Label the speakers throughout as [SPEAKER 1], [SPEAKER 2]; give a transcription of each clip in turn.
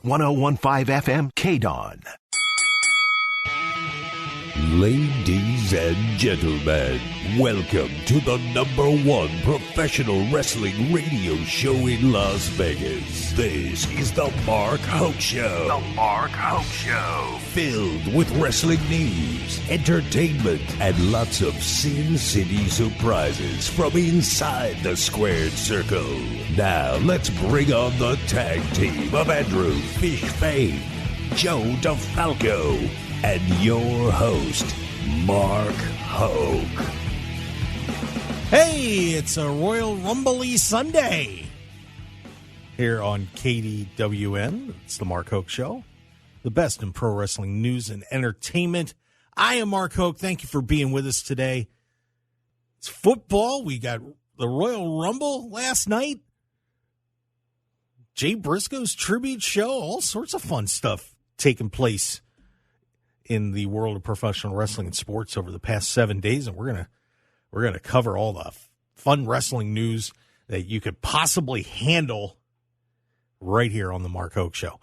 [SPEAKER 1] 1015 FM KDWN.
[SPEAKER 2] Ladies and gentlemen, welcome to the #1 professional wrestling radio show in Las Vegas. This is the Mark Hoke Show.
[SPEAKER 1] The Mark Hoke Show.
[SPEAKER 2] Filled with wrestling news, entertainment, and lots of Sin City surprises from inside the squared circle. Now, let's bring on the tag team of Andrew Fain, Joe DeFalco, and your host, Mark Hoke.
[SPEAKER 3] Hey, it's a Royal Rumble-y Sunday here on KDWN. It's the Mark Hoke Show, the best in pro wrestling news and entertainment. I am Mark Hoke. Thank you for being with us today. It's football. We got the Royal Rumble last night. Jay Briscoe's tribute show. All sorts of fun stuff taking place in the world of professional wrestling and sports over the past 7 days, and we're gonna cover all the fun wrestling news that you could possibly handle right here on the Mark Hoke Show.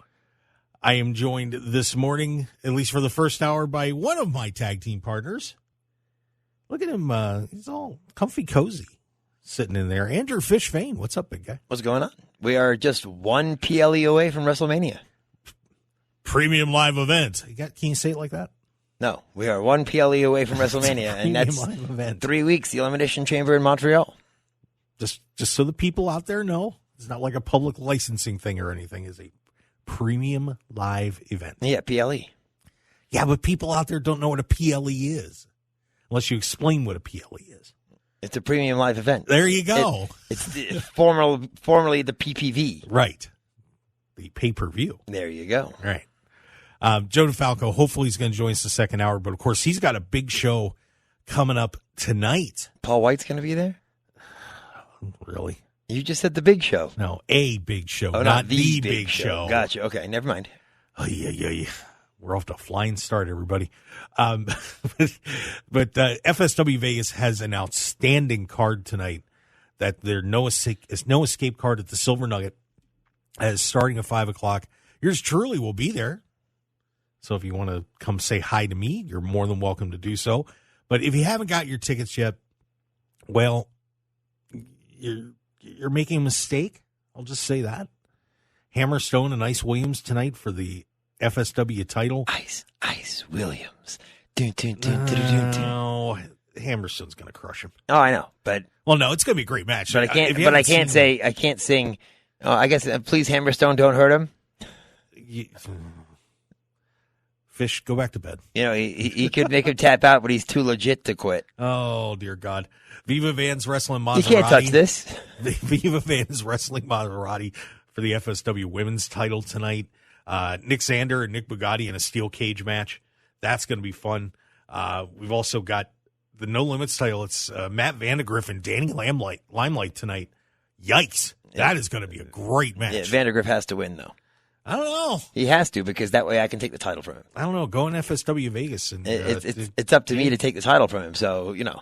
[SPEAKER 3] I am joined this morning, at least for the first hour, by one of my tag team partners. Look at him; he's all comfy, cozy, sitting in there. Andrew Fain, what's up, big guy?
[SPEAKER 4] What's going on? We are just one PLE away from WrestleMania.
[SPEAKER 3] Premium live event. Can you say it like that?
[SPEAKER 4] No, we are one PLE away from WrestleMania, and that's
[SPEAKER 3] live event.
[SPEAKER 4] 3 weeks, the Elimination Chamber in Montreal.
[SPEAKER 3] Just so the people out there know, it's not like a public licensing thing or anything. It's a premium live event.
[SPEAKER 4] Yeah, PLE.
[SPEAKER 3] Yeah, but people out there don't know what a PLE is, unless you explain what a PLE is.
[SPEAKER 4] It's a premium live event.
[SPEAKER 3] There you go.
[SPEAKER 4] It's formerly the PPV.
[SPEAKER 3] Right. The pay-per-view.
[SPEAKER 4] There you go.
[SPEAKER 3] Right. Joe DeFalco, hopefully he's going to join us the second hour, but of course he's got a big show coming up tonight.
[SPEAKER 4] Paul White's going to be there?
[SPEAKER 3] Really?
[SPEAKER 4] You just said the big show.
[SPEAKER 3] No, a big show,
[SPEAKER 4] Oh,
[SPEAKER 3] not the big show.
[SPEAKER 4] Gotcha. Okay, never mind.
[SPEAKER 3] Oh, yeah. We're off to a flying start, everybody. But FSW Vegas has an outstanding card tonight that there's no escape card at the Silver Nugget as starting at 5 o'clock. Yours truly will be there. So if you want to come say hi to me, you're more than welcome to do so. But if you haven't got your tickets yet, well, you're making a mistake. I'll just say that. Hammerstone and Ice Williams tonight for the FSW title.
[SPEAKER 4] Ice Williams.
[SPEAKER 3] No, Hammerstone's going to crush him.
[SPEAKER 4] Oh, I know, but
[SPEAKER 3] no, it's going to be a great match.
[SPEAKER 4] But I can't sing. Oh, I guess please Hammerstone, don't hurt him.
[SPEAKER 3] Fish, go back to bed.
[SPEAKER 4] You know, he could make him tap out, but he's too legit to quit.
[SPEAKER 3] Oh, dear God. Viva Van's Wrestling Maserati.
[SPEAKER 4] You can't touch this.
[SPEAKER 3] Viva Van's Wrestling Maserati for the FSW Women's title tonight. Nick Sander and Nick Bugatti in a steel cage match. That's going to be fun. We've also got the No Limits title. It's Matt Vandegrift and Danny Limelight tonight. Yikes. That is going to be a great match.
[SPEAKER 4] Yeah, Vandegrift has to win, though.
[SPEAKER 3] I don't know.
[SPEAKER 4] He has to, because that way I can take the title from him.
[SPEAKER 3] I don't know. Go in FSW Vegas. And
[SPEAKER 4] it's up to me to take the title from him, so, you know.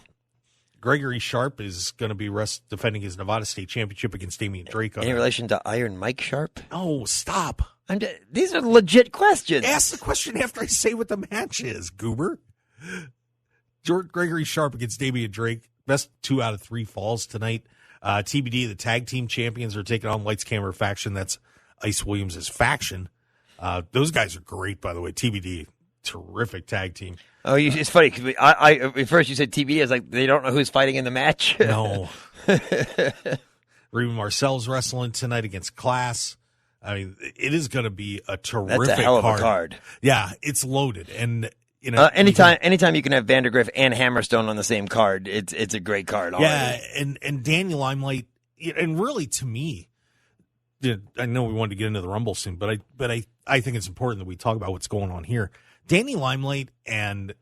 [SPEAKER 3] Gregory Sharp is going to be defending his Nevada State Championship against Damian Drake.
[SPEAKER 4] Any relation to Iron Mike Sharp?
[SPEAKER 3] Oh, stop.
[SPEAKER 4] These are legit questions.
[SPEAKER 3] Ask the question after I say what the match is, goober. Gregory Sharp against Damian Drake. Best 2 out of 3 falls tonight. TBD, the tag team champions, are taking on Lights Camera Faction. That's Ice Williams' faction. Those guys are great, by the way. TBD, terrific tag team.
[SPEAKER 4] Oh, it's funny, because I at first you said TBD. I was like, they don't know who's fighting in the match.
[SPEAKER 3] No. Reba Marcel's wrestling tonight against Class. I mean, it is going to be a terrific card.
[SPEAKER 4] That's a hell of a card.
[SPEAKER 3] Yeah, it's loaded. And you know,
[SPEAKER 4] anytime you can have Vandegrift and Hammerstone on the same card, it's a great card already.
[SPEAKER 3] Yeah, and Danny Limelight, and really to me, I know we wanted to get into the Rumble soon, but I think it's important that we talk about what's going on here. Danny Limelight and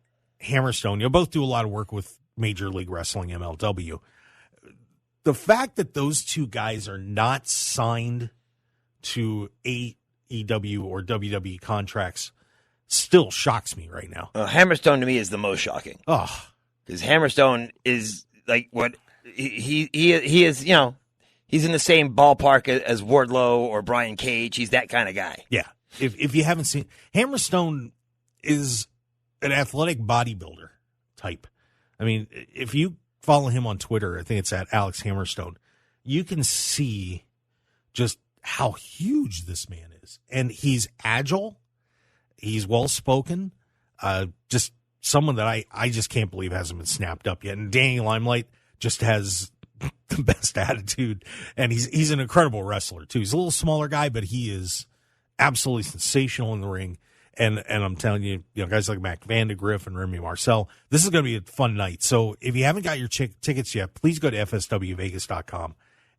[SPEAKER 3] Hammerstone, both do a lot of work with Major League Wrestling, MLW. The fact that those two guys are not signed to AEW or WWE contracts still shocks me right now.
[SPEAKER 4] Hammerstone to me is the most shocking.
[SPEAKER 3] Oh,
[SPEAKER 4] because Hammerstone is like what he is. You know, he's in the same ballpark as Wardlow or Brian Cage. He's that kind of guy.
[SPEAKER 3] Yeah. If you haven't seen, Hammerstone is an athletic bodybuilder type. I mean, if you follow him on Twitter, I think it's at Alex Hammerstone, you can see just how huge this man is. And he's agile. He's well-spoken. Just someone that I just can't believe hasn't been snapped up yet. And Danny Limelight just has the best attitude. And he's an incredible wrestler, too. He's a little smaller guy, but he is absolutely sensational in the ring. And I'm telling you, guys like Mac Vandegrift and Remy Marcel, this is going to be a fun night. So if you haven't got your tickets yet, please go to fswvegas.com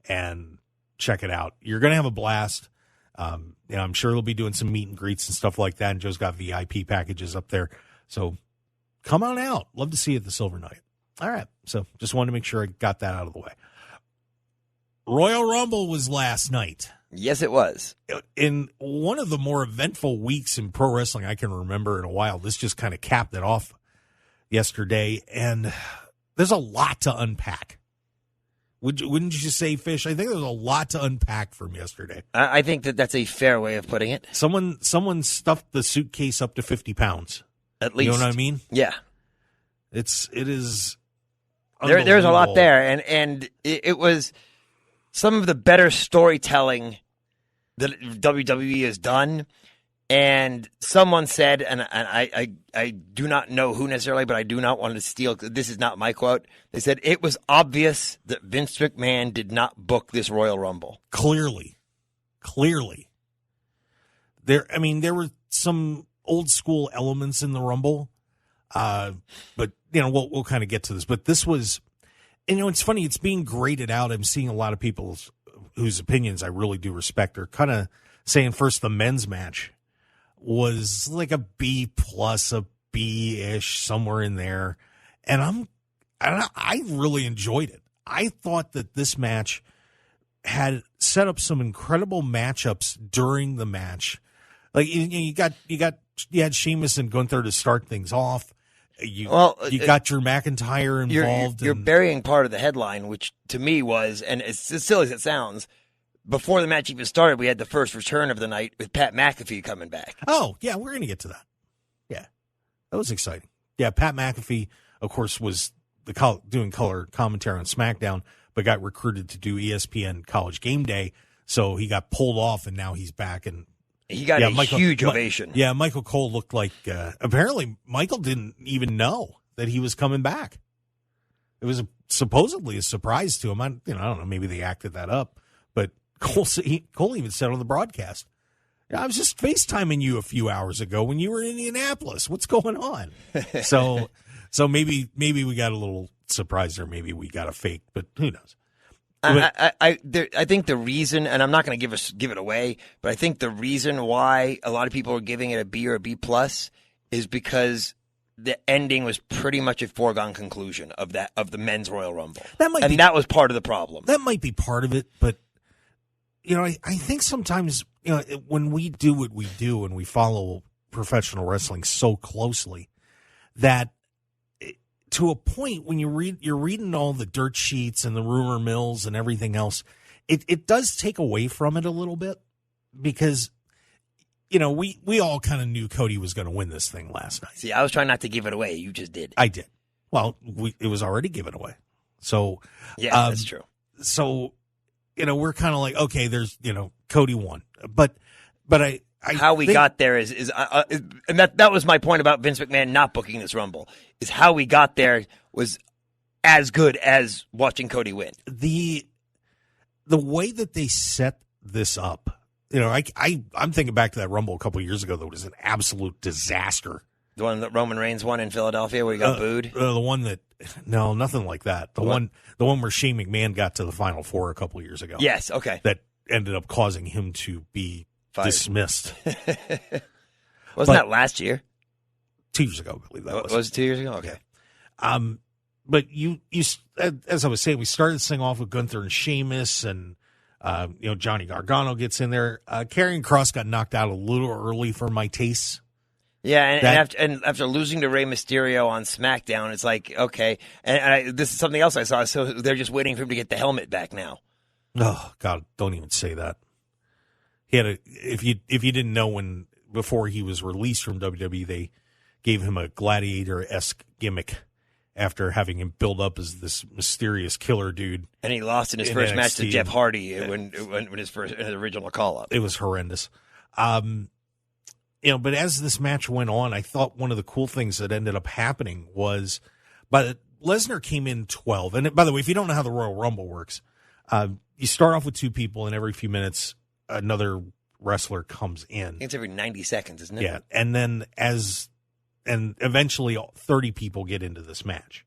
[SPEAKER 3] and check it out. You're going to have a blast. I'm sure they'll be doing some meet and greets and stuff like that. And Joe's got VIP packages up there. So come on out. Love to see you at the Silver Night. All right. So just wanted to make sure I got that out of the way. Royal Rumble was last night.
[SPEAKER 4] Yes, it was.
[SPEAKER 3] In one of the more eventful weeks in pro wrestling I can remember in a while. This just kind of capped it off yesterday. And there's a lot to unpack. Wouldn't you say, Fish? I think there's a lot to unpack from yesterday.
[SPEAKER 4] I think that's a fair way of putting it.
[SPEAKER 3] Someone stuffed the suitcase up to 50 pounds.
[SPEAKER 4] At least.
[SPEAKER 3] You know what I mean?
[SPEAKER 4] Yeah.
[SPEAKER 3] It is.
[SPEAKER 4] There's a lot there, and it was some of the better storytelling that WWE has done. And someone said, and I do not know who necessarily, but I do not want to steal. This is not my quote. They said it was obvious that Vince McMahon did not book this Royal Rumble.
[SPEAKER 3] Clearly. There were some old school elements in the Rumble, but we'll kind of get to this. But this was, and it's funny. It's being graded out. I'm seeing a lot of people whose opinions I really do respect are kind of saying first the men's match was like a B plus, a B-ish, somewhere in there. And I really enjoyed it. I thought that this match had set up some incredible matchups during the match. Like you had Sheamus and Gunther to start things off. You got Drew McIntyre involved.
[SPEAKER 4] You're burying part of the headline, which to me was, and it's as silly as it sounds, before the match even started, we had the first return of the night with Pat McAfee coming back.
[SPEAKER 3] Oh, yeah, we're going to get to that. Yeah, that was exciting. Yeah, Pat McAfee, of course, was doing color commentary on SmackDown, but got recruited to do ESPN College Game Day, so he got pulled off, and now he's back. And
[SPEAKER 4] he got huge ovation.
[SPEAKER 3] Yeah, Michael Cole looked like, apparently Michael didn't even know that he was coming back. It was supposedly a surprise to him. I don't know, maybe they acted that up, but Cole even said on the broadcast, I was just FaceTiming you a few hours ago when you were in Indianapolis. What's going on? So maybe we got a little surprised, or maybe we got a fake, but who knows?
[SPEAKER 4] I think the reason, and I'm not going to give it away, but I think the reason why a lot of people are giving it a B or a B plus is because the ending was pretty much a foregone conclusion of the men's Royal Rumble. That was part of the problem.
[SPEAKER 3] That might be part of it, but I think sometimes, when we do what we do and we follow professional wrestling so closely, that to a point when you're reading all the dirt sheets and the rumor mills and everything else, it does take away from it a little bit, because, we all kind of knew Cody was going to win this thing last night.
[SPEAKER 4] See, I was trying not to give it away. You just did.
[SPEAKER 3] I did. Well, it was already given away. So
[SPEAKER 4] yeah, that's true.
[SPEAKER 3] So, we're kind of like, okay, there's, Cody won, but
[SPEAKER 4] how we got there is and that was my point about Vince McMahon not booking this Rumble, is how we got there was as good as watching Cody win.
[SPEAKER 3] The way that they set this up, I'm thinking back to that Rumble a couple of years ago that was an absolute disaster.
[SPEAKER 4] The one that Roman Reigns won in Philadelphia where he got booed?
[SPEAKER 3] The one that, no, nothing like that. The one where Shane McMahon got to the Final Four a couple of years ago.
[SPEAKER 4] Yes, okay.
[SPEAKER 3] That ended up causing him to be dismissed.
[SPEAKER 4] Wasn't that last year?
[SPEAKER 3] 2 years ago, I believe that was.
[SPEAKER 4] Was it 2 years ago? Okay.
[SPEAKER 3] But you, as I was saying, we started this thing off with Gunther and Sheamus, and Johnny Gargano gets in there. Karrion Kross got knocked out a little early for my tastes.
[SPEAKER 4] Yeah, and after losing to Rey Mysterio on SmackDown, it's like, okay. And this is something else I saw, so they're just waiting for him to get the helmet back now.
[SPEAKER 3] Oh, God, don't even say that. he had if you didn't know, when before he was released from WWE, they gave him a gladiator-esque gimmick after having him build up as this mysterious killer dude.
[SPEAKER 4] And he lost in his first match to Jeff Hardy when his original call-up.
[SPEAKER 3] It was horrendous. But as this match went on, I thought one of the cool things that ended up happening was, Lesnar came in 12. And by the way, if you don't know how the Royal Rumble works, you start off with 2 people, and every few minutes another wrestler comes in.
[SPEAKER 4] I think it's every 90 seconds, isn't it?
[SPEAKER 3] Yeah, and then and eventually 30 people get into this match,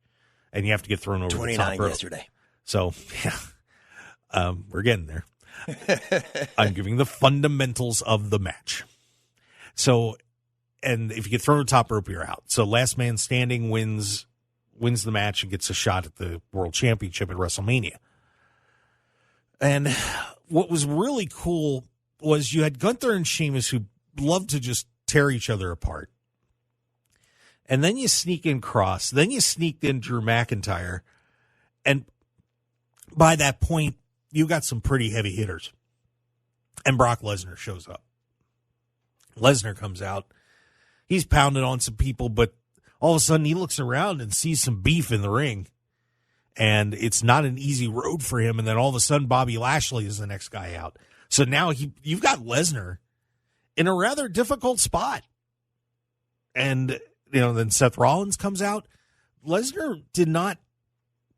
[SPEAKER 3] and you have to get thrown over
[SPEAKER 4] 29
[SPEAKER 3] the top rope.
[SPEAKER 4] yesterday.
[SPEAKER 3] So, yeah, we're getting there. I'm giving the fundamentals of the match. So, and if you get thrown over the top rope, you're out. So last man standing wins the match and gets a shot at the World Championship at WrestleMania. And what was really cool was you had Gunther and Sheamus, who loved to just tear each other apart. And then you sneak in Cross. Then you sneaked in Drew McIntyre. And by that point, you got some pretty heavy hitters. And Brock Lesnar shows up. Lesnar comes out. He's pounding on some people, but all of a sudden he looks around and sees some beef in the ring. And it's not an easy road for him. And then all of a sudden, Bobby Lashley is the next guy out. So now you've got Lesnar in a rather difficult spot. And, then Seth Rollins comes out. Lesnar did not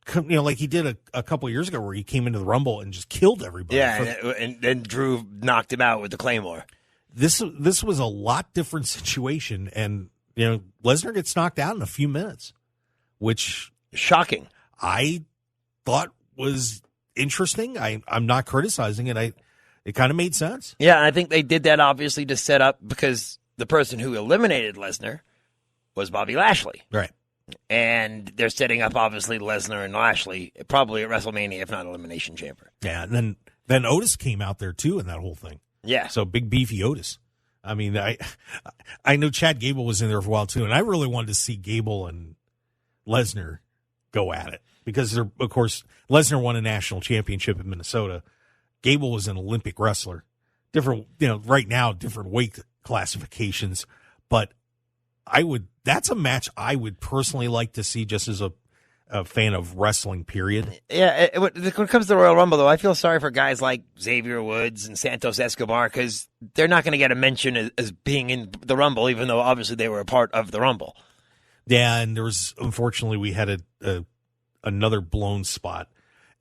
[SPEAKER 3] come, like he did a couple of years ago, where he came into the Rumble and just killed everybody.
[SPEAKER 4] Yeah, and then Drew knocked him out with the Claymore.
[SPEAKER 3] This was a lot different situation. And, Lesnar gets knocked out in a few minutes, which
[SPEAKER 4] shocking.
[SPEAKER 3] I thought was interesting. I'm not criticizing it. It kind of made sense.
[SPEAKER 4] Yeah, I think they did that obviously to set up, because the person who eliminated Lesnar was Bobby Lashley.
[SPEAKER 3] Right.
[SPEAKER 4] And they're setting up, obviously, Lesnar and Lashley probably at WrestleMania, if not Elimination Chamber.
[SPEAKER 3] Yeah, and then Otis came out there, too, in that whole thing.
[SPEAKER 4] Yeah.
[SPEAKER 3] So big, beefy Otis. I mean, I know Chad Gable was in there for a while, too, and I really wanted to see Gable and Lesnar go at it. Because, of course, Lesnar won a national championship in Minnesota. Gable was an Olympic wrestler. Different, right now, different weight classifications. But that's a match I would personally like to see, just as a fan of wrestling, period.
[SPEAKER 4] Yeah, when it comes to the Royal Rumble, though, I feel sorry for guys like Xavier Woods and Santos Escobar, because they're not going to get a mention as being in the Rumble, even though obviously they were a part of the Rumble.
[SPEAKER 3] Yeah, and unfortunately, we had another blown spot.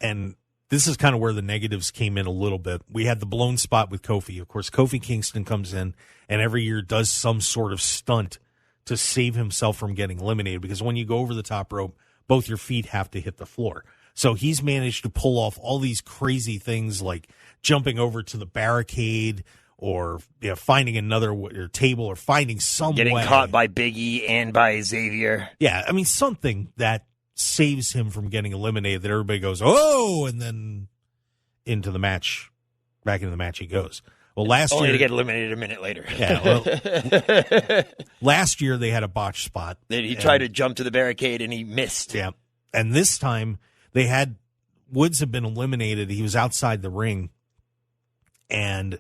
[SPEAKER 3] And this is kind of where the negatives came in a little bit. We had the blown spot with Kofi. Of course, Kofi Kingston comes in and every year does some sort of stunt to save himself from getting eliminated, because when you go over the top rope, both your feet have to hit the floor. So he's managed to pull off all these crazy things, like jumping over to the barricade, or finding another table, or finding some
[SPEAKER 4] getting
[SPEAKER 3] way.
[SPEAKER 4] Caught by Big E and by Xavier.
[SPEAKER 3] Yeah, I mean, something that saves him from getting eliminated, that everybody goes, oh, and then into the match, back into the match he goes. Well, last
[SPEAKER 4] Only
[SPEAKER 3] year,
[SPEAKER 4] to get eliminated a minute later.
[SPEAKER 3] Yeah, well, last year they had a botched spot.
[SPEAKER 4] He tried to jump to the barricade and he missed.
[SPEAKER 3] Yeah, and this time Woods had been eliminated. He was outside the ring, and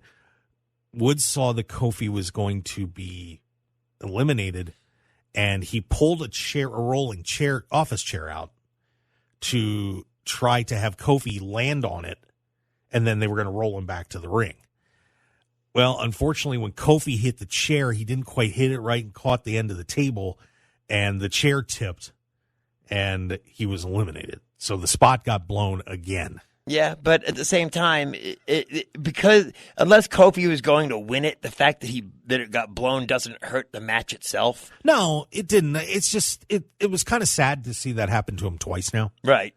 [SPEAKER 3] Woods saw that Kofi was going to be eliminated, and he pulled a rolling chair, office chair out to try to have Kofi land on it, and then they were going to roll him back to the ring. Well, unfortunately, when Kofi hit the chair, he didn't quite hit it right and caught the end of the table, and the chair tipped, and he was eliminated. So the spot got blown again.
[SPEAKER 4] Yeah, but at the same time, because unless Kofi was going to win it, the fact that it got blown doesn't hurt the match itself.
[SPEAKER 3] No, it didn't. It's just it was kind of sad to see that happen to him twice now.
[SPEAKER 4] Right.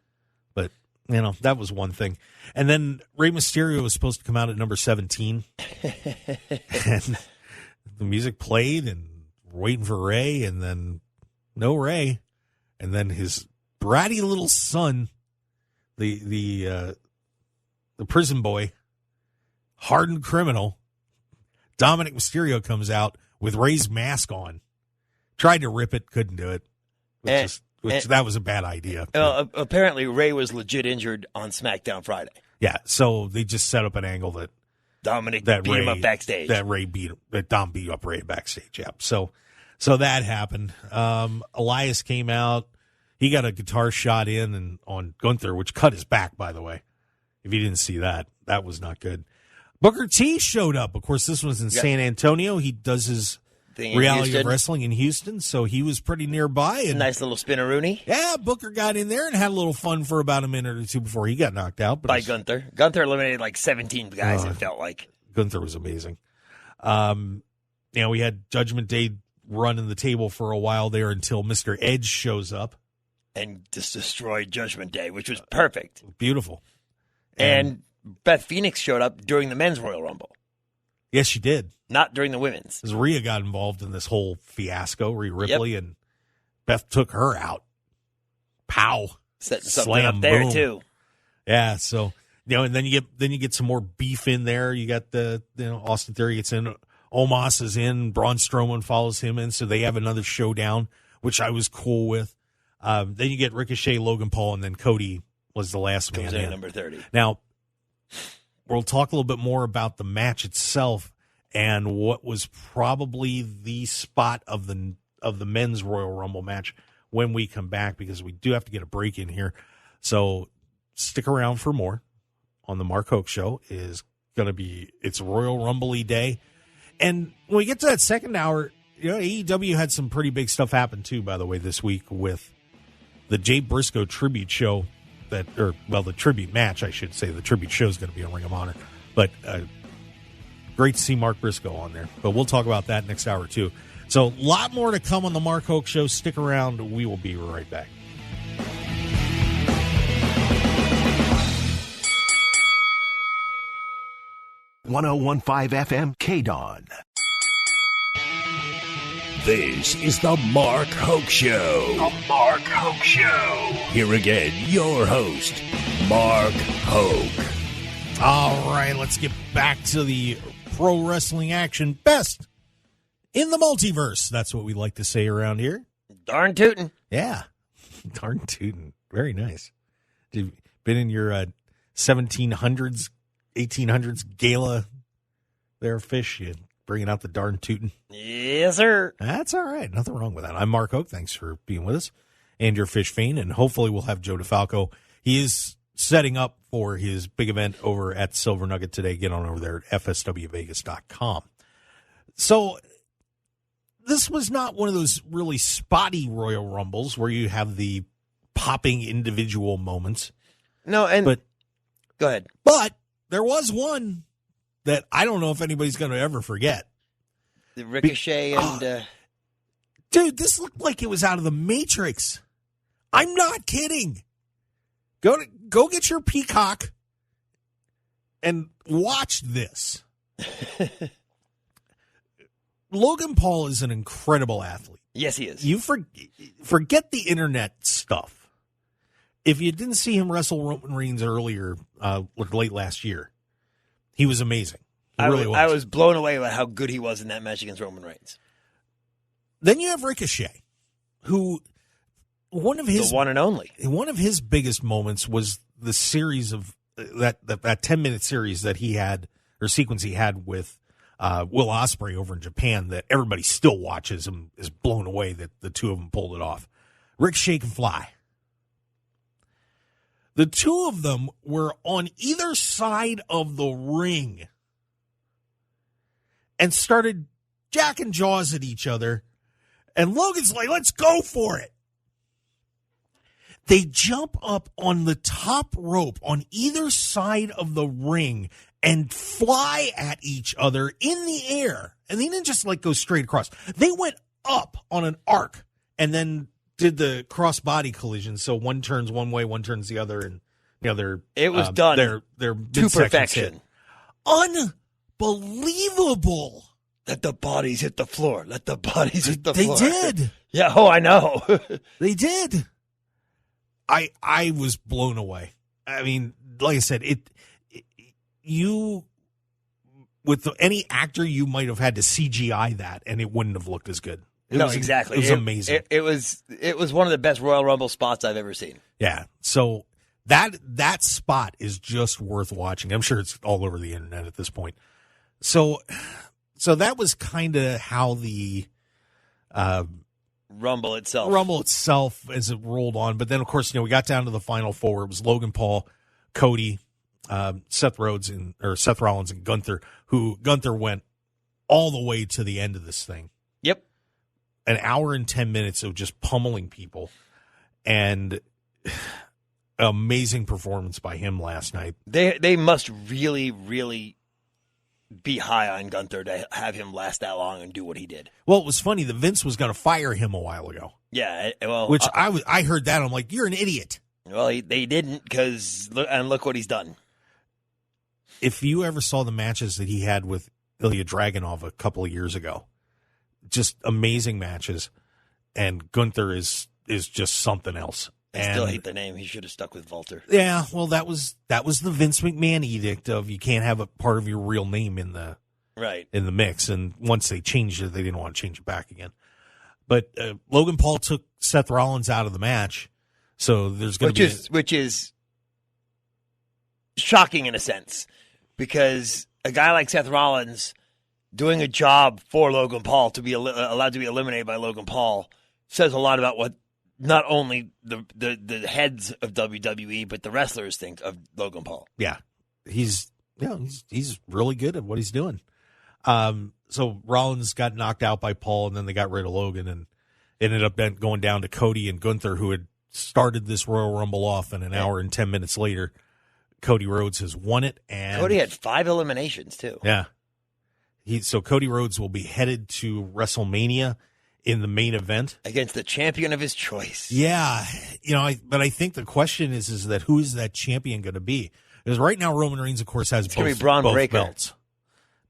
[SPEAKER 3] But that was one thing. And then Rey Mysterio was supposed to come out at number 17. And the music played, and we're waiting for Rey, and then no Rey. And then his bratty little son, the prison boy, hardened criminal, Dominic Mysterio, comes out with Rey's mask on. Tried to rip it, couldn't do it. That was a bad idea.
[SPEAKER 4] Apparently, Rey was legit injured on SmackDown Friday.
[SPEAKER 3] Yeah, so they just set up an angle that
[SPEAKER 4] Dominic
[SPEAKER 3] that
[SPEAKER 4] beat him up backstage.
[SPEAKER 3] That Dom beat up Ray backstage. Yep. So that happened. Elias came out. He got a guitar shot in and on Gunther, which cut his back, by the way. If you didn't see that, that was not good. Booker T showed up. Of course, this was in San Antonio. He does his reality of wrestling in Houston, so he was pretty nearby. And
[SPEAKER 4] nice little spinneroonie.
[SPEAKER 3] Yeah, Booker got in there and had a little fun for about a minute or two before he got knocked out.
[SPEAKER 4] By Gunther. Gunther eliminated like 17 guys, it felt like.
[SPEAKER 3] Gunther was amazing. We had Judgment Day running the table for a while there until Mr. Edge shows up.
[SPEAKER 4] And just destroyed Judgment Day, which was perfect.
[SPEAKER 3] Beautiful.
[SPEAKER 4] And Beth Phoenix showed up during the men's Royal Rumble.
[SPEAKER 3] Yes, she did.
[SPEAKER 4] Not during the women's.
[SPEAKER 3] Because Rhea got involved in this whole fiasco, Rhea Ripley, and Beth took her out. Pow.
[SPEAKER 4] Setting something up there, boom. Too.
[SPEAKER 3] Yeah, so, and then you get some more beef in there. You got Austin Theory gets in. Omos is in. Braun Strowman follows him in, so they have another showdown, which I was cool with. Then you get Ricochet, Logan Paul, and then Cody was the last man in.
[SPEAKER 4] Number 30.
[SPEAKER 3] Now, we'll talk a little bit more about the match itself and what was probably the spot of the men's Royal Rumble match when we come back, because we do have to get a break in here. So stick around for more on the Mark Hoke Show. It's Royal Rumble-y day. And when we get to that second hour, AEW had some pretty big stuff happen too, by the way, this week with the Jay Briscoe tribute show the tribute match, I should say. The tribute show is going to be on Ring of Honor. But great to see Mark Briscoe on there. But we'll talk about that next hour, too. So a lot more to come on the Mark Hoke Show. Stick around. We will be right back.
[SPEAKER 1] .1015 FM KDWN.
[SPEAKER 2] This is the Mark Hoke Show.
[SPEAKER 1] The Mark Hoke Show.
[SPEAKER 2] Here again, your host, Mark Hoke.
[SPEAKER 3] All right, let's get back to the pro wrestling action. Best in the multiverse. That's what we like to say around here.
[SPEAKER 4] Darn tootin'.
[SPEAKER 3] Yeah, darn tootin'. Very nice. You've been in your 1700s, 1800s gala there, Fish. You bringing out the darn tootin'.
[SPEAKER 4] Yes, sir.
[SPEAKER 3] That's all right. Nothing wrong with that. I'm Mark Hoke. Thanks for being with us. And your Fish Fain. And hopefully we'll have Joe DeFalco. He is setting up for his big event over at Silver Nugget today. Get on over there at fswvegas.com. So this was not one of those really spotty Royal Rumbles where you have the popping individual moments.
[SPEAKER 4] No, but go ahead.
[SPEAKER 3] But there was one that I don't know if anybody's going to ever forget.
[SPEAKER 4] The Ricochet and...
[SPEAKER 3] Dude, this looked like it was out of the Matrix. I'm not kidding. Go get your Peacock and watch this. Logan Paul is an incredible athlete.
[SPEAKER 4] Yes, he is.
[SPEAKER 3] You forget the internet stuff. If you didn't see him wrestle Roman Reigns earlier, late last year, he was amazing. He really was.
[SPEAKER 4] I was blown away by how good he was in that match against Roman Reigns.
[SPEAKER 3] Then you have Ricochet, who one of his biggest moments was the series of that 10-minute series that he had, or sequence he had with Will Ospreay over in Japan, that everybody still watches and is blown away that the two of them pulled it off. Ricochet can fly. The two of them were on either side of the ring and started jacking jaws at each other. And Logan's like, let's go for it. They jump up on the top rope on either side of the ring and fly at each other in the air. And they didn't just go straight across. They went up on an arc and then did the cross-body collision. So one turns one way, one turns the other, and the other.
[SPEAKER 4] It was done
[SPEAKER 3] their
[SPEAKER 4] to perfection.
[SPEAKER 3] Unbelievable.
[SPEAKER 4] Let the bodies hit the floor. Let the bodies hit the floor.
[SPEAKER 3] They did.
[SPEAKER 4] Yeah, I know.
[SPEAKER 3] They did. I was blown away. I mean, like I said, with any actor, you might have had to CGI that, and it wouldn't have looked as good.
[SPEAKER 4] Exactly.
[SPEAKER 3] It was amazing.
[SPEAKER 4] It was one of the best Royal Rumble spots I've ever seen.
[SPEAKER 3] Yeah. So That spot is just worth watching. I'm sure it's all over the internet at this point. So that was kind of how the
[SPEAKER 4] Rumble itself
[SPEAKER 3] as it rolled on. But then, of course, we got down to the final four. It was Logan Paul, Cody, Seth Rollins, and Gunther, who Gunther went all the way to the end of this thing.
[SPEAKER 4] Yep.
[SPEAKER 3] An hour and 10 minutes of just pummeling people. And amazing performance by him last night.
[SPEAKER 4] They must really, really be high on Gunther to have him last that long and do what he did.
[SPEAKER 3] Well, it was funny that Vince was going to fire him a while ago.
[SPEAKER 4] Yeah, well,
[SPEAKER 3] which I heard that. I'm like, you're an idiot.
[SPEAKER 4] Well, they didn't look what he's done.
[SPEAKER 3] If you ever saw the matches that he had with Ilya Dragunov a couple of years ago, just amazing matches, and Gunther is just something else.
[SPEAKER 4] I still hate the name. He should have stuck with Walter.
[SPEAKER 3] Yeah, well, that was the Vince McMahon edict of you can't have a part of your real name in the mix. And once they changed it, they didn't want to change it back again. But Logan Paul took Seth Rollins out of the match, so there's going to be
[SPEAKER 4] which is shocking in a sense, because a guy like Seth Rollins doing a job for Logan Paul to be allowed to be eliminated by Logan Paul says a lot about what not only the heads of WWE, but the wrestlers think of Logan Paul.
[SPEAKER 3] Yeah, he's really good at what he's doing. So Rollins got knocked out by Paul, and then they got rid of Logan, and ended up going down to Cody and Gunther, who had started this Royal Rumble off, and an hour and 10 minutes later, Cody Rhodes has won it. And
[SPEAKER 4] Cody had 5 eliminations too.
[SPEAKER 3] Yeah, so Cody Rhodes will be headed to WrestleMania in the main event
[SPEAKER 4] against the champion of his choice.
[SPEAKER 3] Yeah, but I think the question is that who is that champion going to be? Because right now Roman Reigns, of course, has both belts.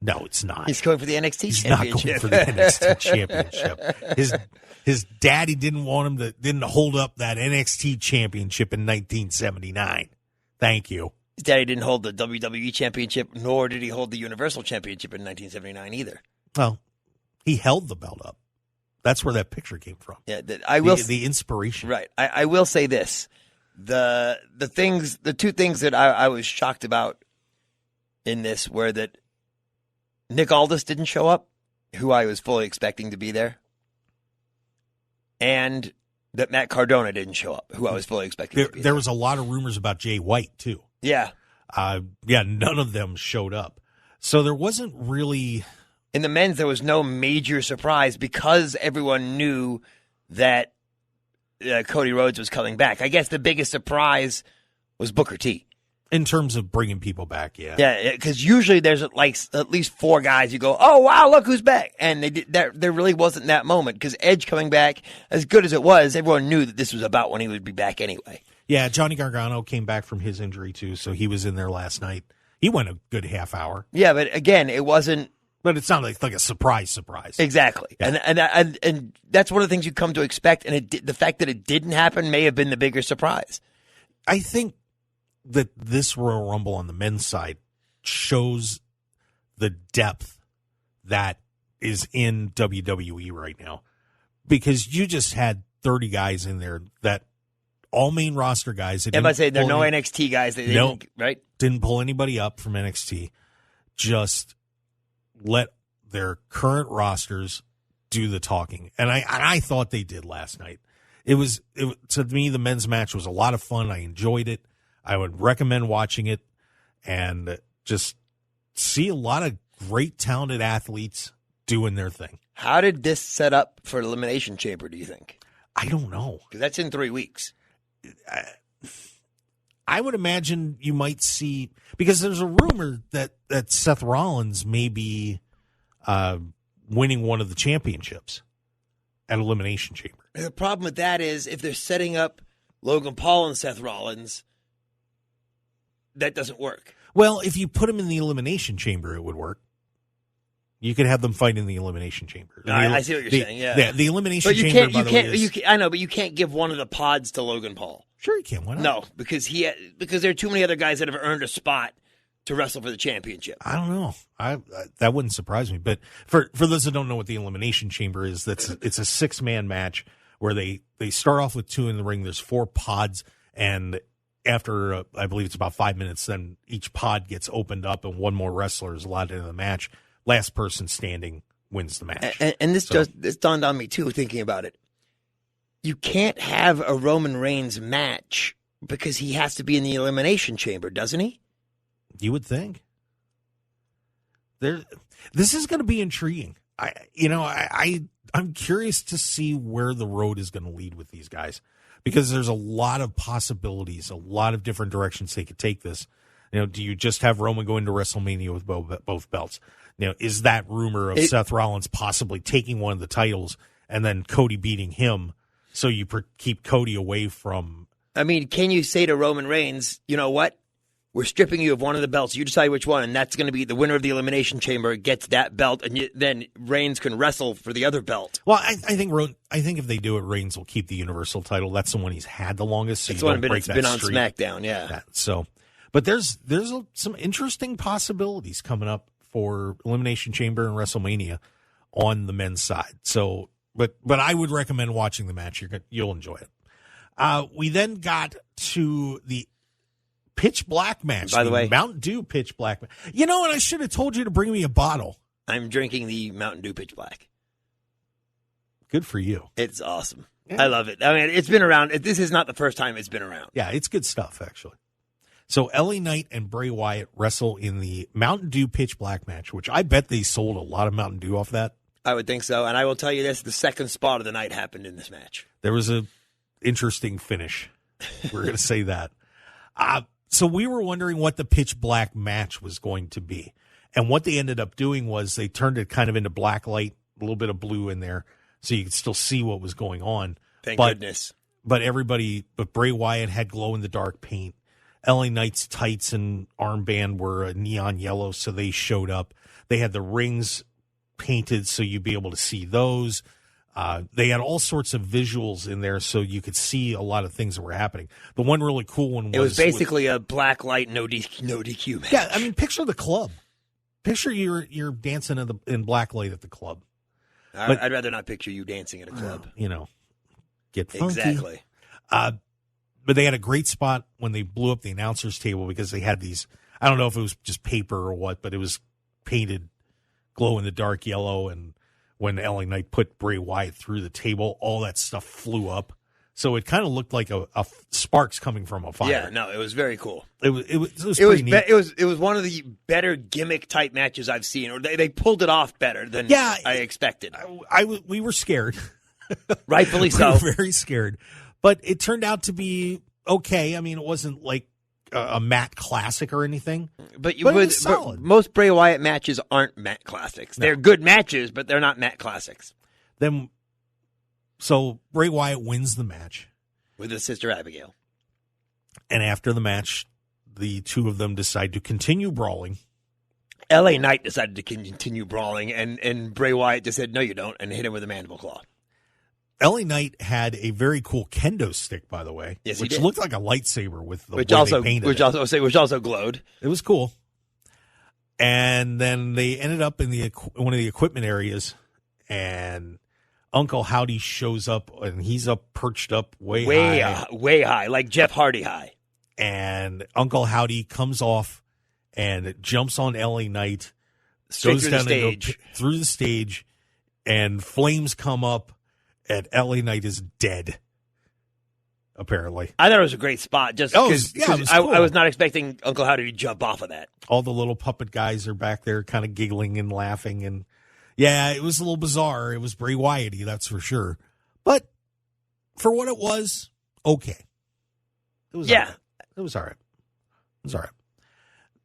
[SPEAKER 3] No, it's not.
[SPEAKER 4] He's going for the NXT championship.
[SPEAKER 3] He's not going for the NXT championship. His daddy didn't want him didn't hold up that NXT championship in 1979. Thank you.
[SPEAKER 4] His daddy didn't hold the WWE championship, nor did he hold the Universal championship in 1979 either.
[SPEAKER 3] Well, he held the belt up. That's where that picture came from.
[SPEAKER 4] Yeah,
[SPEAKER 3] the inspiration.
[SPEAKER 4] Right. I will say this: the two things that I was shocked about in this were that Nick Aldis didn't show up, who I was fully expecting to be there, and that Matt Cardona didn't show up, who I was fully expecting to be there.
[SPEAKER 3] There was a lot of rumors about Jay White too.
[SPEAKER 4] Yeah.
[SPEAKER 3] None of them showed up, so there wasn't really.
[SPEAKER 4] In the men's, there was no major surprise because everyone knew that Cody Rhodes was coming back. I guess the biggest surprise was Booker T.
[SPEAKER 3] In terms of bringing people back, yeah.
[SPEAKER 4] Yeah, because usually there's like at least 4 guys you go, oh, wow, look who's back. And there really wasn't that moment because Edge coming back, as good as it was, everyone knew that this was about when he would be back anyway.
[SPEAKER 3] Yeah, Johnny Gargano came back from his injury too, so he was in there last night. He went a good half hour.
[SPEAKER 4] Yeah, but again, it wasn't.
[SPEAKER 3] But it's not like a surprise.
[SPEAKER 4] Exactly. Yeah. And that's one of the things you come to expect. And the fact that it didn't happen may have been the bigger surprise.
[SPEAKER 3] I think that this Royal Rumble on the men's side shows the depth that is in WWE right now. Because you just had 30 guys in there that all main roster guys.
[SPEAKER 4] I might say there are no NXT guys. Right?
[SPEAKER 3] Didn't pull anybody up from NXT. Just let their current rosters do the talking. And I thought they did last night. To me, the men's match was a lot of fun. I enjoyed it. I would recommend watching it and just see a lot of great, talented athletes doing their thing.
[SPEAKER 4] How did this set up for Elimination Chamber, do you think?
[SPEAKER 3] I don't know.
[SPEAKER 4] Because that's in 3 weeks.
[SPEAKER 3] I would imagine you might see, because there's a rumor that Seth Rollins may be winning one of the championships at Elimination Chamber.
[SPEAKER 4] The problem with that is if they're setting up Logan Paul and Seth Rollins, that doesn't work.
[SPEAKER 3] Well, if you put them in the Elimination Chamber, it would work. You could have them fight in the Elimination Chamber.
[SPEAKER 4] I see what you're saying. Yeah,
[SPEAKER 3] the Elimination Chamber.
[SPEAKER 4] I know, but you can't give one of the pods to Logan Paul.
[SPEAKER 3] Sure, you can. Why not?
[SPEAKER 4] No, because there are too many other guys that have earned a spot to wrestle for the championship.
[SPEAKER 3] I don't know. That wouldn't surprise me. But for those that don't know what the Elimination Chamber is, it's a 6-man match where they start off with 2 in the ring. There's 4 pods, and after, I believe it's about 5 minutes, then each pod gets opened up and one more wrestler is allowed into the match. Last person standing wins the match.
[SPEAKER 4] And this dawned on me, too, thinking about it. You can't have a Roman Reigns match because he has to be in the Elimination Chamber, doesn't he?
[SPEAKER 3] You would think. This is going to be intriguing. I'm curious to see where the road is going to lead with these guys, because there's a lot of possibilities, a lot of different directions they could take this. Do you just have Roman go into WrestleMania with both belts? Is that rumor of Seth Rollins possibly taking one of the titles and then Cody beating him, so you keep Cody away from?
[SPEAKER 4] I mean, can you say to Roman Reigns, you know what? We're stripping you of one of the belts. You decide which one, and that's going to be the winner of the Elimination Chamber gets that belt, and then Reigns can wrestle for the other belt.
[SPEAKER 3] Well, I think if they do it, Reigns will keep the Universal title. That's the one he's had the longest. So
[SPEAKER 4] it's been on SmackDown, yeah.
[SPEAKER 3] But there's some interesting possibilities coming up for Elimination Chamber and WrestleMania on the men's side. So, but I would recommend watching the match. You'll enjoy it. We then got to the Pitch Black match.
[SPEAKER 4] By the way,
[SPEAKER 3] Mountain Dew Pitch Black match. And I should have told you to bring me a bottle.
[SPEAKER 4] I'm drinking the Mountain Dew Pitch Black.
[SPEAKER 3] Good for you.
[SPEAKER 4] It's awesome. Yeah. I love it. I mean, it's been around. This is not the first time it's been around.
[SPEAKER 3] Yeah, it's good stuff, actually. So LA Knight and Bray Wyatt wrestle in the Mountain Dew Pitch Black match, which I bet they sold a lot of Mountain Dew off that.
[SPEAKER 4] I would think so. And I will tell you this, the second spot of the night happened in this match.
[SPEAKER 3] There was a interesting finish. We're going to say that. So we were wondering what the Pitch Black match was going to be. And what they ended up doing was they turned it kind of into black light, a little bit of blue in there, so you could still see what was going on.
[SPEAKER 4] Thank goodness.
[SPEAKER 3] But Bray Wyatt had glow-in-the-dark paint. LA Knight's tights and armband were neon yellow, so they showed up. They had the rings painted so you'd be able to see those. They had all sorts of visuals in there so you could see a lot of things that were happening. The one really cool one was...
[SPEAKER 4] It was basically a black light, no DQ match.
[SPEAKER 3] Yeah, I mean, picture the club. Picture you're dancing in black light at the club.
[SPEAKER 4] I'd rather not picture you dancing at a club.
[SPEAKER 3] Get funky.
[SPEAKER 4] Exactly.
[SPEAKER 3] But they had a great spot when they blew up the announcer's table because they had these... I don't know if it was just paper or what, but it was painted glow-in-the-dark yellow, and when LA Knight put Bray Wyatt through the table, all that stuff flew up. So it kind of looked like a sparks coming from a fire.
[SPEAKER 4] Yeah, no, it was very cool.
[SPEAKER 3] It was pretty neat.
[SPEAKER 4] It was one of the better gimmick type matches I've seen. Or they pulled it off better than I expected.
[SPEAKER 3] We were scared,
[SPEAKER 4] rightfully so.
[SPEAKER 3] We were very scared, but it turned out to be okay. I mean, it wasn't like a Matt classic or anything, but it was solid.
[SPEAKER 4] Most Bray Wyatt matches aren't Matt classics. No. They're good matches, but they're not Matt classics.
[SPEAKER 3] So Bray Wyatt wins the match
[SPEAKER 4] with his sister Abigail.
[SPEAKER 3] And after the match, the two of them decide to continue brawling.
[SPEAKER 4] LA Knight decided to continue brawling, and Bray Wyatt just said, "No, you don't," and hit him with a mandible claw.
[SPEAKER 3] LA Knight had a very cool kendo stick, by the way,
[SPEAKER 4] yes,
[SPEAKER 3] which looked like a lightsaber with the way
[SPEAKER 4] they
[SPEAKER 3] painted
[SPEAKER 4] it. Which also glowed.
[SPEAKER 3] It was cool. And then they ended up in one of the equipment areas, and Uncle Howdy shows up, and he's perched up way
[SPEAKER 4] high, like Jeff Hardy high.
[SPEAKER 3] And Uncle Howdy comes off and jumps on LA Knight, goes down through the stage, and flames come up. And LA Knight is dead, apparently.
[SPEAKER 4] I thought it was a great spot just because
[SPEAKER 3] cool.
[SPEAKER 4] I was not expecting Uncle Howdy to jump off of that.
[SPEAKER 3] All the little puppet guys are back there kind of giggling and laughing. And, yeah, it was a little bizarre. It was Bray Wyatt-y, that's for sure. But for what it was, okay. It was all right. It was all right.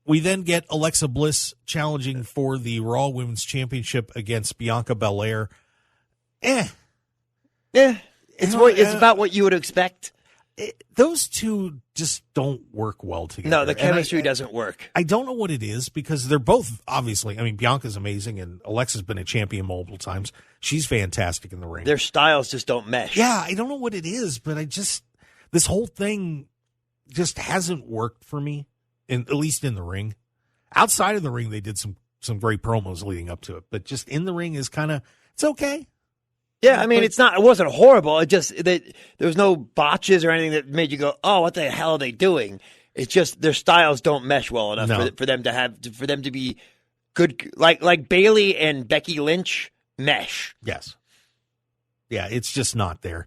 [SPEAKER 3] We then get Alexa Bliss challenging for the Raw Women's Championship against Bianca Belair.
[SPEAKER 4] Yeah, it's about what you would expect.
[SPEAKER 3] Those two just don't work well together.
[SPEAKER 4] No, the chemistry doesn't work.
[SPEAKER 3] I don't know what it is because they're both, obviously, I mean, Bianca's amazing and Alexa's been a champion multiple times. She's fantastic in the ring.
[SPEAKER 4] Their styles just don't mesh.
[SPEAKER 3] Yeah, I don't know what it is, but this whole thing just hasn't worked for me, at least in the ring. Outside of the ring, they did some great promos leading up to it, but just in the ring is kind of, it's okay.
[SPEAKER 4] Yeah, I mean, it wasn't horrible. It just there was no botches or anything that made you go, "Oh, what the hell are they doing?" It's just their styles don't mesh well enough for them to be good. Like Bayley and Becky Lynch mesh.
[SPEAKER 3] Yes. Yeah, it's just not there.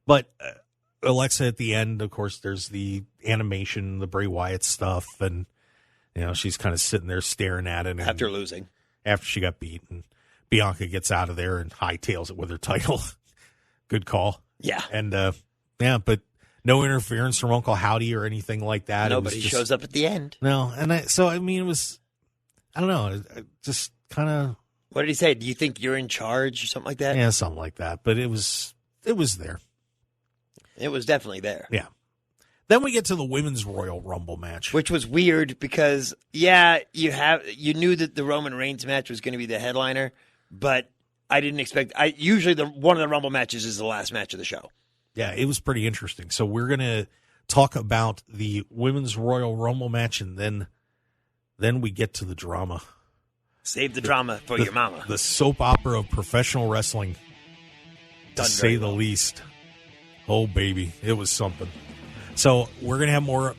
[SPEAKER 3] But Alexa at the end, of course, there's the animation, the Bray Wyatt stuff, and she's kind of sitting there staring at it
[SPEAKER 4] After losing.
[SPEAKER 3] After she got beat, and Bianca gets out of there and hightails it with her title. Good call.
[SPEAKER 4] Yeah.
[SPEAKER 3] And, but no interference from Uncle Howdy or anything like that.
[SPEAKER 4] Nobody shows up at the end.
[SPEAKER 3] No, and it was, I don't know, it just kind of.
[SPEAKER 4] What did he say? Do you think you're in charge or something like that?
[SPEAKER 3] Yeah, something like that. But it was there.
[SPEAKER 4] It was definitely there.
[SPEAKER 3] Yeah. Then we get to the Women's Royal Rumble match.
[SPEAKER 4] Which was weird because, you knew that the Roman Reigns match was going to be the headliner, but I didn't expect. Usually one of the Rumble matches is the last match of the show.
[SPEAKER 3] Yeah, it was pretty interesting. So we're going to talk about the Women's Royal Rumble match, and then we get to the drama.
[SPEAKER 4] Save the drama for your mama.
[SPEAKER 3] The soap opera of professional wrestling, to say the least. Oh, baby, it was something. So we're going to have more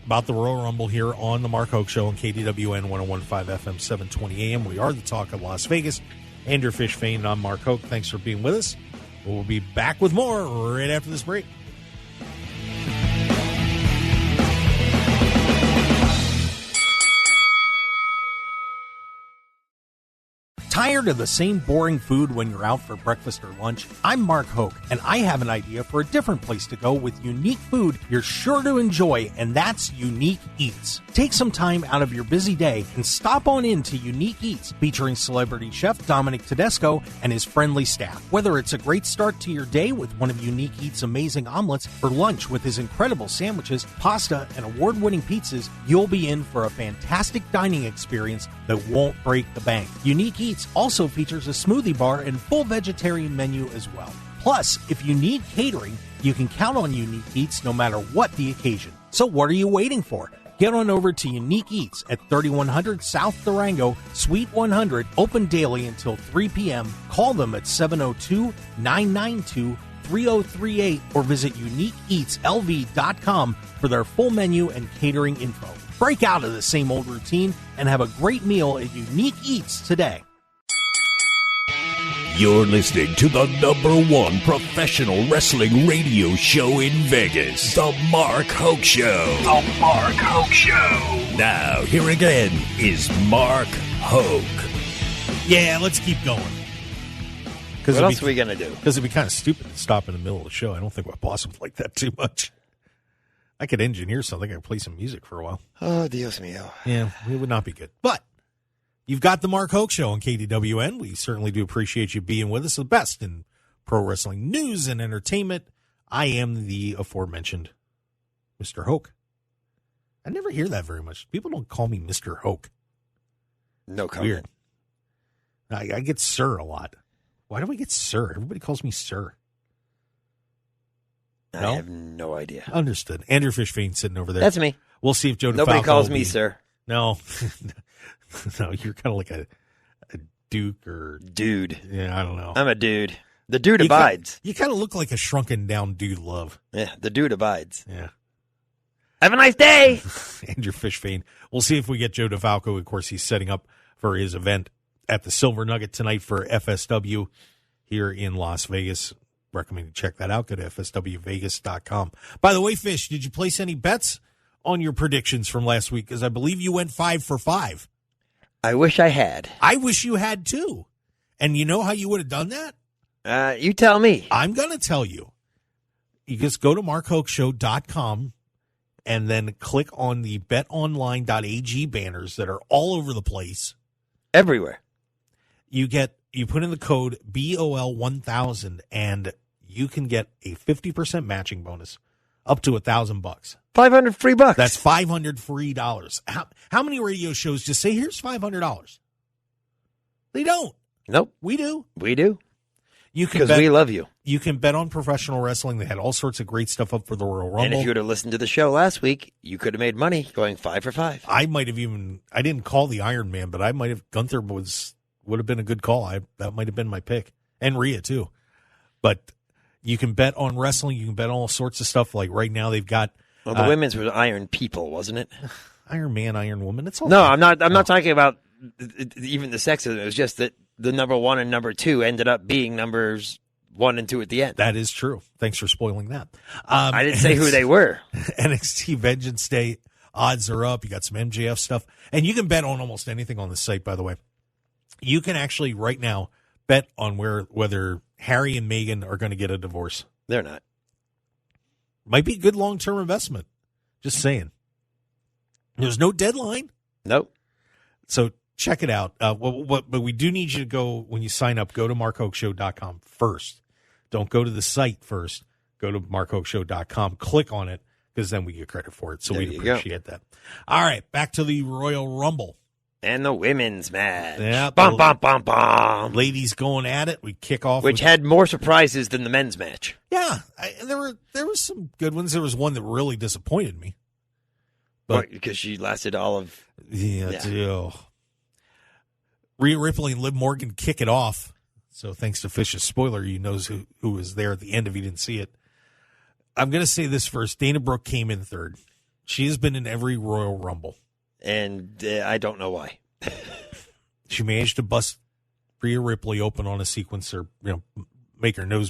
[SPEAKER 3] about the Royal Rumble here on the Mark Hoke Show on KDWN 101.5 FM, 720 AM. We are the talk of Las Vegas. Andrew Fish Fain and I'm Mark Hoke. Thanks for being with us. We'll be back with more right after this break. Tired of the same boring food when you're out for breakfast or lunch? I'm Mark Hoke, and I have an idea for a different place to go with unique food you're sure to enjoy, and that's Unique Eats. Take some time out of your busy day and stop on in to Unique Eats, featuring celebrity chef Dominic Tedesco and his friendly staff. Whether it's a great start to your day with one of Unique Eats' amazing omelets, or lunch with his incredible sandwiches, pasta, and award-winning pizzas, you'll be in for a fantastic dining experience that won't break the bank. Unique Eats also features a smoothie bar and full vegetarian menu as well. Plus, if you need catering, you can count on Unique Eats no matter what the occasion. So what are you waiting for? Get on over to Unique Eats at 3100 South Durango, Suite 100, open daily until 3 p.m. Call them at 702-992-3038 or visit UniqueEatsLV.com for their full menu and catering info. Break out of the same old routine and have a great meal at Unique Eats today.
[SPEAKER 2] You're listening to the #1 professional wrestling radio show in Vegas, The Mark Hoke Show.
[SPEAKER 1] The Mark Hoke Show.
[SPEAKER 2] Now, here again is Mark Hoke.
[SPEAKER 3] Yeah, let's keep going.
[SPEAKER 4] What else are we going to do?
[SPEAKER 3] Because it'd be kind of stupid to stop in the middle of the show. I don't think my boss would like that too much. I could engineer something. I could play some music for a while.
[SPEAKER 4] Oh, Dios mío.
[SPEAKER 3] Yeah, it would not be good. But you've got the Mark Hoke Show on KDWN. We certainly do appreciate you being with us. The best in pro wrestling news and entertainment. I am the aforementioned Mr. Hoke. I never hear that very much. People don't call me Mr. Hoke.
[SPEAKER 4] No comment.
[SPEAKER 3] Weird. I get sir a lot. Why do I get sir? Everybody calls me sir.
[SPEAKER 4] I have no idea.
[SPEAKER 3] Understood. Andrew Fishfane sitting over there.
[SPEAKER 4] That's me.
[SPEAKER 3] We'll see if Joe DeFalco
[SPEAKER 4] Nobody calls me sir.
[SPEAKER 3] No. No, you're kind of like a duke or...
[SPEAKER 4] Dude.
[SPEAKER 3] Yeah, I don't know.
[SPEAKER 4] I'm a dude. The dude abides.
[SPEAKER 3] You kind of look like a shrunken down dude love.
[SPEAKER 4] Yeah, the dude abides.
[SPEAKER 3] Yeah.
[SPEAKER 4] Have a nice day.
[SPEAKER 3] Andrew Fishfane. We'll see if we get Joe DeFalco. Of course, he's setting up for his event at the Silver Nugget tonight for FSW here in Las Vegas. Recommend you check that out. Go to fswvegas.com. By the way, Fish, did you place any bets on your predictions from last week? Because I believe you went 5 for 5.
[SPEAKER 4] I wish I had.
[SPEAKER 3] I wish you had too. And you know how you would have done that?
[SPEAKER 4] You tell me.
[SPEAKER 3] I'm going to tell you. You just go to markhokeshow.com and then click on the betonline.ag banners that are all over the place.
[SPEAKER 4] Everywhere.
[SPEAKER 3] You put in the code BOL1000 and you can get a 50% matching bonus up to $1,000.
[SPEAKER 4] $500 free bucks.
[SPEAKER 3] That's $500 free dollars. How many radio shows just say, here's $500? They don't.
[SPEAKER 4] Nope.
[SPEAKER 3] We do.
[SPEAKER 4] We do.
[SPEAKER 3] Because
[SPEAKER 4] we love you.
[SPEAKER 3] You can bet on professional wrestling. They had all sorts of great stuff up for the Royal Rumble.
[SPEAKER 4] And if you would have listened to the show last week, you could have made money going 5 for 5.
[SPEAKER 3] I didn't call the Ironman, but I might have, Gunther would have been a good call. That might have been my pick. And Rhea too. But you can bet on wrestling. You can bet on all sorts of stuff. Like right now, they've got
[SPEAKER 4] Well, the women's was Iron People, wasn't it?
[SPEAKER 3] Iron Man, Iron Woman. It's all
[SPEAKER 4] No,
[SPEAKER 3] good.
[SPEAKER 4] I'm not talking about even the sexism. It was just that the number 1 and number 2 ended up being numbers 1 and 2 at the end.
[SPEAKER 3] That is true. Thanks for spoiling that.
[SPEAKER 4] I didn't say who they were.
[SPEAKER 3] NXT Vengeance Day odds are up. You got some MJF stuff. And you can bet on almost anything on the site, by the way. You can actually right now bet on whether Harry and Meghan are going to get a divorce.
[SPEAKER 4] They're not.
[SPEAKER 3] Might be a good long-term investment. Just saying. There's no deadline.
[SPEAKER 4] Nope.
[SPEAKER 3] So check it out. But we do need you to go, when you sign up, go to markhokeshow.com first. Don't go to the site first. Go to markhokeshow.com. Click on it, because then we get credit for it. So we'd appreciate that. All right, back to the Royal Rumble.
[SPEAKER 4] And the women's match.
[SPEAKER 3] Yeah,
[SPEAKER 4] Bum, bum, bum, bum.
[SPEAKER 3] Ladies going at it. We kick off.
[SPEAKER 4] Which had more surprises than the men's match.
[SPEAKER 3] Yeah, there was some good ones. There was one that really disappointed me.
[SPEAKER 4] But because she lasted all of...
[SPEAKER 3] Yeah. Rhea Ripley and Liv Morgan kick it off. So thanks to Fish's spoiler, you knows who was there at the end if you didn't see it. I'm going to say this first. Dana Brooke came in third. She has been in every Royal Rumble.
[SPEAKER 4] And I don't know why.
[SPEAKER 3] She managed to bust Rhea Ripley open on a sequencer,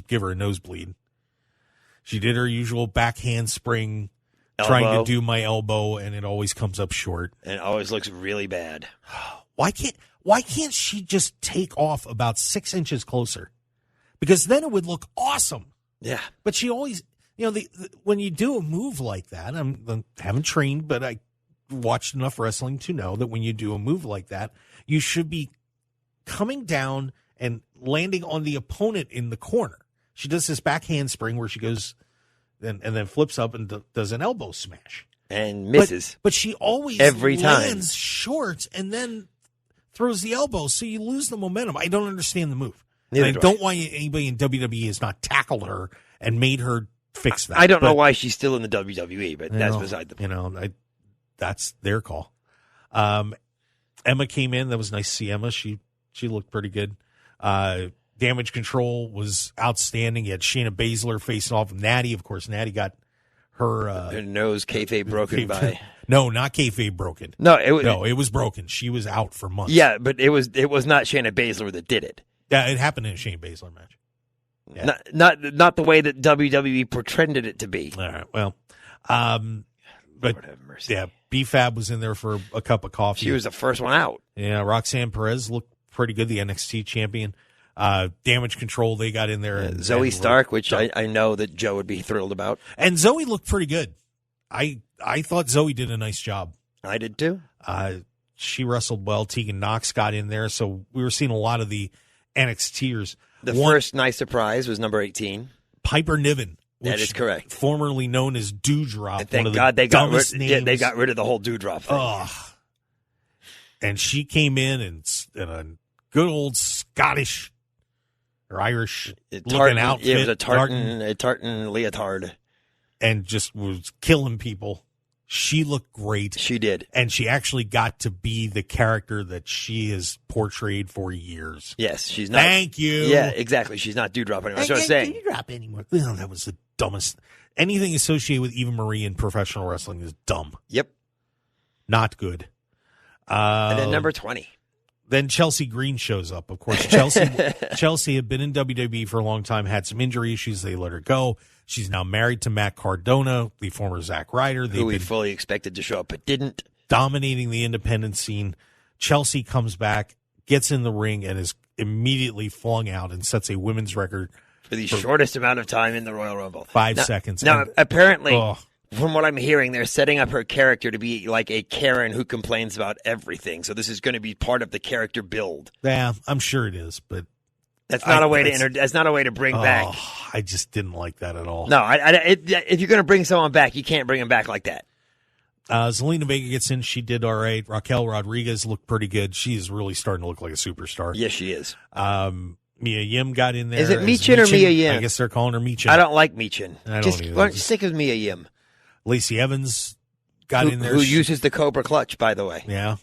[SPEAKER 3] give her a nosebleed. She did her usual backhand spring, trying to do my elbow, and it always comes up short.
[SPEAKER 4] And it always looks really bad.
[SPEAKER 3] Why can't she just take off about 6 inches closer? Because then it would look awesome.
[SPEAKER 4] Yeah.
[SPEAKER 3] But she always, when you do a move like that, I haven't trained, but I watched enough wrestling to know that when you do a move like that, you should be coming down and landing on the opponent in the corner. She does this back handspring where she goes and then flips up and does an elbow smash.
[SPEAKER 4] And misses.
[SPEAKER 3] But she always
[SPEAKER 4] every time
[SPEAKER 3] lands short and then throws the elbow, so you lose the momentum. I don't understand the move. I don't know why anybody in WWE has not tackled her and made her fix that.
[SPEAKER 4] I don't know why she's still in the WWE, but that's beside the point.
[SPEAKER 3] That's their call. Emma came in. That was nice to see Emma. She looked pretty good. Damage Control was outstanding. You had Shayna Baszler facing off with Natty. Of course, Natty got her
[SPEAKER 4] nose kayfabe broken by.
[SPEAKER 3] No, not kayfabe broken.
[SPEAKER 4] No, it
[SPEAKER 3] was broken. She was out for months.
[SPEAKER 4] Yeah, but it was not Shayna Baszler that did it.
[SPEAKER 3] Yeah, it happened in a Shayna Baszler match.
[SPEAKER 4] Yeah. Not the way that WWE portrayed it to be.
[SPEAKER 3] All right. Well, but
[SPEAKER 4] Lord have mercy.
[SPEAKER 3] Yeah, B-Fab was in there for a cup of coffee.
[SPEAKER 4] She was the first one out.
[SPEAKER 3] Yeah, Roxanne Perez looked pretty good, the NXT champion. Damage Control, they got in there.
[SPEAKER 4] Zoe Stark, which I know that Joe would be thrilled about.
[SPEAKER 3] And Zoe looked pretty good. I thought Zoe did a nice job.
[SPEAKER 4] I did too.
[SPEAKER 3] She wrestled well. Tegan Knox got in there, so we were seeing a lot of the NXTers.
[SPEAKER 4] The first nice surprise was number 18.
[SPEAKER 3] Piper Niven.
[SPEAKER 4] That is correct.
[SPEAKER 3] Formerly known as Dewdrop.
[SPEAKER 4] And thank God they got rid of the whole Dewdrop thing.
[SPEAKER 3] And she came in a good old Scottish or Irish looking outfit.
[SPEAKER 4] It was a tartan leotard.
[SPEAKER 3] And just was killing people. She looked great.
[SPEAKER 4] She did.
[SPEAKER 3] And she actually got to be the character that she has portrayed for years.
[SPEAKER 4] Yes, she's not.
[SPEAKER 3] Thank you.
[SPEAKER 4] Yeah, exactly. She's not Dewdrop anymore. That's what I'm saying.
[SPEAKER 3] Dewdrop anymore. Well, that was the dumbest. Anything associated with Eva Marie in professional wrestling is dumb.
[SPEAKER 4] Yep.
[SPEAKER 3] Not good.
[SPEAKER 4] And then number 20.
[SPEAKER 3] Then Chelsea Green shows up. Of course, Chelsea had been in WWE for a long time, had some injury issues. They let her go. She's now married to Matt Cardona, the former Zack Ryder.
[SPEAKER 4] Who we fully expected to show up, but didn't.
[SPEAKER 3] Dominating the independent scene. Chelsea comes back, gets in the ring, and is immediately flung out and sets a women's record.
[SPEAKER 4] For the shortest amount of time in the Royal Rumble.
[SPEAKER 3] 5 seconds.
[SPEAKER 4] Now, apparently, from what I'm hearing, they're setting up her character to be like a Karen who complains about everything. So this is going to be part of the character build.
[SPEAKER 3] Yeah, I'm sure it is, but
[SPEAKER 4] that's not a way to that's not a way to bring back.
[SPEAKER 3] I just didn't like that at all.
[SPEAKER 4] No, if you're going to bring someone back, you can't bring them back like that.
[SPEAKER 3] Zelina Vega gets in. She did all right. Raquel Rodriguez looked pretty good. She's really starting to look like a superstar.
[SPEAKER 4] Yes, she is.
[SPEAKER 3] Mia Yim got in there.
[SPEAKER 4] Is it Michin or Mia Yim?
[SPEAKER 3] I guess they're calling her Michin.
[SPEAKER 4] I don't like Michin.
[SPEAKER 3] I don't either.
[SPEAKER 4] Why don't you stick with Mia Yim?
[SPEAKER 3] Lacey Evans got in there.
[SPEAKER 4] Who uses the Cobra Clutch, by the way.
[SPEAKER 3] Yeah.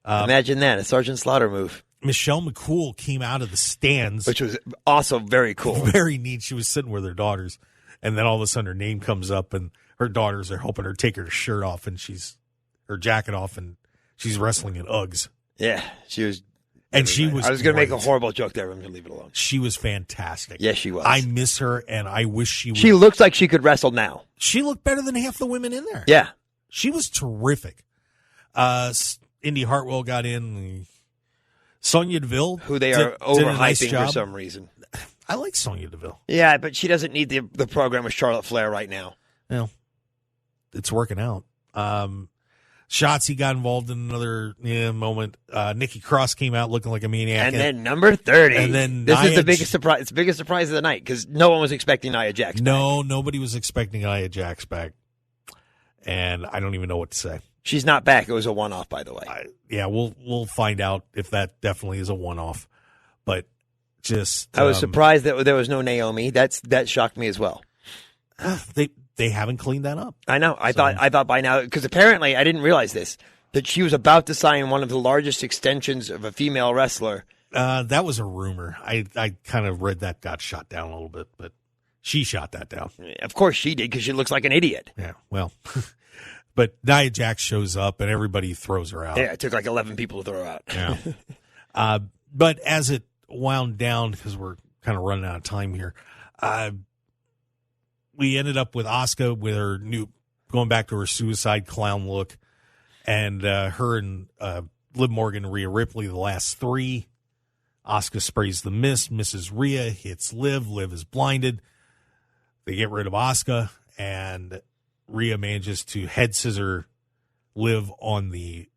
[SPEAKER 4] Imagine that, a Sergeant Slaughter move.
[SPEAKER 3] Michelle McCool came out of the stands.
[SPEAKER 4] Which was also very cool.
[SPEAKER 3] Very neat. She was sitting with her daughters, and then all of a sudden her name comes up, and her daughters are helping her take her shirt off, and her jacket off, and she's wrestling in Uggs.
[SPEAKER 4] Yeah, she was.
[SPEAKER 3] And she was.
[SPEAKER 4] I was going to make a horrible joke there. I'm going to leave it alone.
[SPEAKER 3] She was fantastic.
[SPEAKER 4] Yes, she was.
[SPEAKER 3] I miss her, and I wish she would.
[SPEAKER 4] She looks like she could wrestle now.
[SPEAKER 3] She looked better than half the women in there.
[SPEAKER 4] Yeah.
[SPEAKER 3] She was terrific. Indy Hartwell got in. Sonya Deville,
[SPEAKER 4] who they are overhyping for some reason.
[SPEAKER 3] I like Sonya Deville.
[SPEAKER 4] Yeah, but she doesn't need the program with Charlotte Flair right now.
[SPEAKER 3] Well, it's working out. Shotzi got involved in another moment. Nikki Cross came out looking like a maniac.
[SPEAKER 4] And then number 30.
[SPEAKER 3] And then
[SPEAKER 4] this is the biggest surprise. It's the biggest surprise of the night because no one was expecting Nia Jax back.
[SPEAKER 3] No, nobody was expecting Nia Jax back. And I don't even know what to say.
[SPEAKER 4] She's not back. It was a one-off, by the way.
[SPEAKER 3] Yeah, we'll find out if that definitely is a one-off. But just
[SPEAKER 4] I was surprised that there was no Naomi. That shocked me as well.
[SPEAKER 3] They haven't cleaned that up.
[SPEAKER 4] I know. I thought by now, because apparently I didn't realize this, that she was about to sign one of the largest extensions of a female wrestler.
[SPEAKER 3] That was a rumor. I kind of read that got shot down a little bit, but she shot that down.
[SPEAKER 4] Of course she did, because she looks like an idiot.
[SPEAKER 3] Yeah, well, but Nia Jax shows up and everybody throws her out.
[SPEAKER 4] Yeah, it took like 11 people to throw her out.
[SPEAKER 3] Yeah. But as it wound down, because we're kind of running out of time here, we ended up with Asuka with her going back to her suicide clown look, and her and Liv Morgan and Rhea Ripley, the last three. Asuka sprays the mist, misses Rhea, hits Liv. Liv is blinded. They get rid of Asuka, and Rhea manages to head scissor Liv on the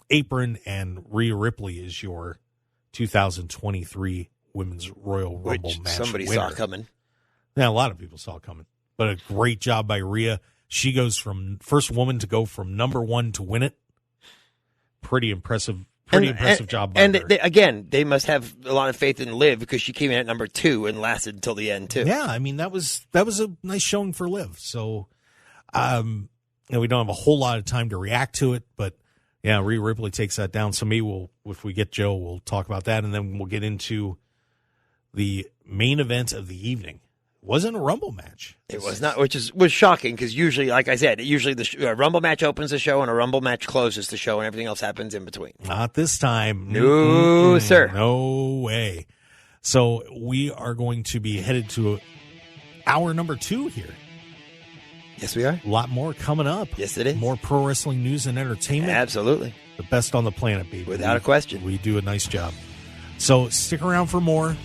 [SPEAKER 3] apron, and Rhea Ripley is your 2023 Women's Royal Rumble match
[SPEAKER 4] somebody
[SPEAKER 3] winner.
[SPEAKER 4] saw coming.
[SPEAKER 3] Yeah, a lot of people saw coming. But a great job by Rhea. She goes from first woman to go from number one to win it. Pretty impressive job by her.
[SPEAKER 4] And they must have a lot of faith in Liv because she came in at number 2 and lasted until the end too.
[SPEAKER 3] Yeah, I mean that was a nice showing for Liv. So, we don't have a whole lot of time to react to it, but yeah, Rhea Ripley takes that down. So maybe if we get Joe, we'll talk about that, and then we'll get into the main event of the evening. It wasn't a Rumble match.
[SPEAKER 4] It was not, which was shocking because usually, like I said, the Rumble match opens the show and a Rumble match closes the show, and everything else happens in between.
[SPEAKER 3] Not this time.
[SPEAKER 4] No, sir.
[SPEAKER 3] No way. So we are going to be headed to hour number 2 here.
[SPEAKER 4] Yes, we are.
[SPEAKER 3] A lot more coming up.
[SPEAKER 4] Yes, it is.
[SPEAKER 3] More pro wrestling news and entertainment.
[SPEAKER 4] Absolutely.
[SPEAKER 3] The best on the planet, baby.
[SPEAKER 4] Without a question.
[SPEAKER 3] We do a nice job. So stick around for more.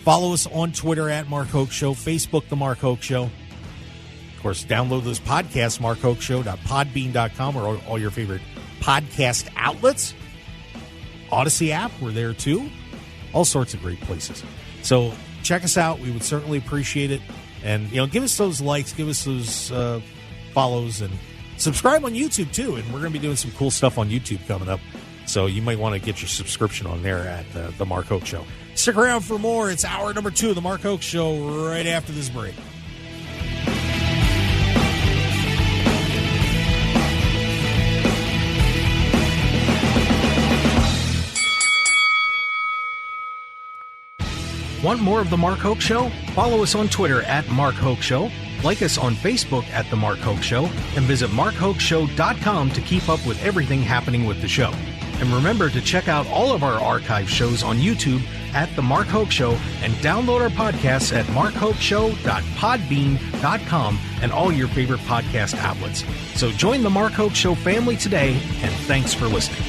[SPEAKER 3] Follow us on Twitter at Mark Hoke Show, Facebook, The Mark Hoke Show. Of course, download those podcasts, markhokeshow.podbean.com, or all your favorite podcast outlets. Odyssey app, we're there too. All sorts of great places. So check us out. We would certainly appreciate it. And, give us those likes, give us those follows, and subscribe on YouTube too. And we're going to be doing some cool stuff on YouTube coming up. So you might want to get your subscription on there at The Mark Hoke Show. Stick around for more. It's hour number 2 of The Mark Hoke Show right after this break.
[SPEAKER 5] Want more of The Mark Hoke Show? Follow us on Twitter at Mark Hoke Show, like us on Facebook at The Mark Hoke Show, and visit markhokeshow.com to keep up with everything happening with the show. And remember to check out all of our archive shows on YouTube at The Mark Hoke Show, and download our podcasts at markhokeshow.podbean.com and all your favorite podcast outlets. So join The Mark Hoke Show family today, and thanks for listening.